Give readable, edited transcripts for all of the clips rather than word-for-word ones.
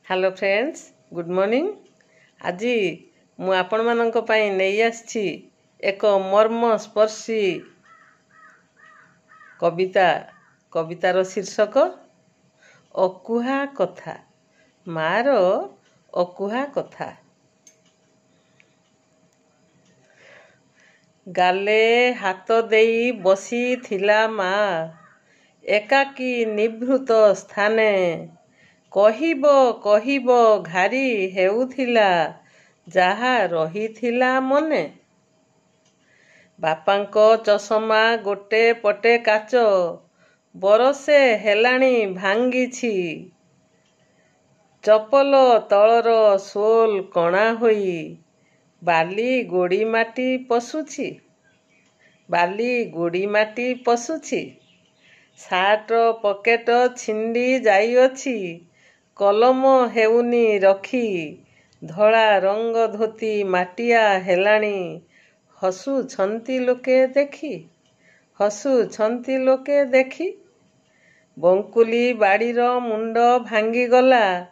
Hello friends good morning. आज मु आपण मानक पई नहीं आछि एक मर्मस्पर्शी कवितार शीर्षक अकुहा कथा। मार अकुहा कथा। गाले हाथ देई बसी थिला मा एकाकी निभृत स्थाने कहिब घारी हेउथिला जाहा रहिथिला मने। बापांको चषमा गोटे पटे काच बरसे हेलाणी भांगिछि। चपल तलर सोल कणा होई बाली गोड़ी माटी पशुछि। सार्ट पकेट छिंडी जाइअछि कलम हेउनी रखी। धला रंग धोती माटिया हेलाणी हसुछंती लोके देखी। बंकुली बाड़ीर मुंड भांगी गला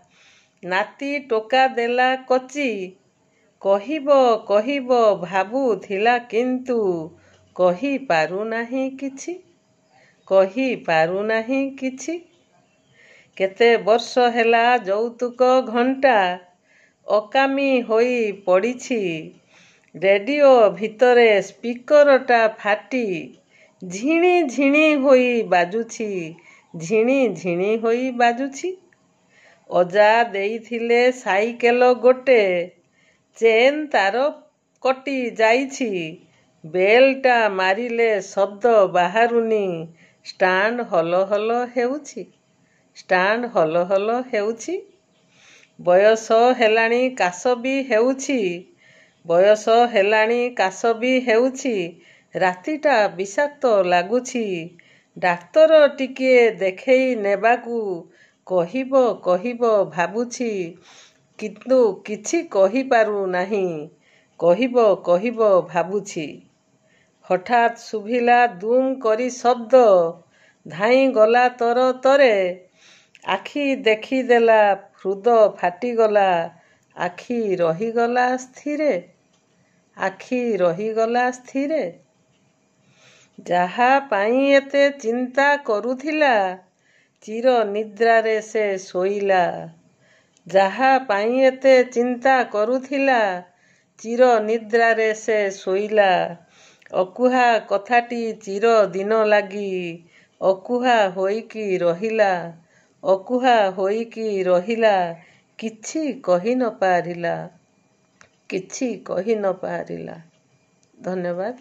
नाती टोका देला कची। कहिब भाबुथिला किंतु कहि पारुनाही किछि। केते वर्ष हेला यौतुक घंटा अकामी होई पड़िछि। रेडियो भितरे स्पीकरटा फाटी झिणी होई बाजुछि। अजा देइथिले साइकेल गोटे चेन तार कटी जाइछि। बेलटा मारिले शब्द बाहारुनी स्टांड हल हेउछि। बयस हेलाणी काश भी हेउछि। रातिटा विषाक्त लागुछि। डाक्तर टिकिए देखेई नेबाकू कहिब भाबुछि किंतु किछि कहि पारु नाही। कहिब भाबुछि। हठात सुभिला दुम करी शब्द धाई गला तरे। आखि देखिदेला हृद फाटिगला। आखि रहिगला स्थिरे। जाहा पाई एते चिंता करुथिला चिर निद्रारे से शोइला। अकुहा कथाटी चिर दिन लागी अकुहा होइकी रहिला। किछि कहि न पारिला। धन्यवाद।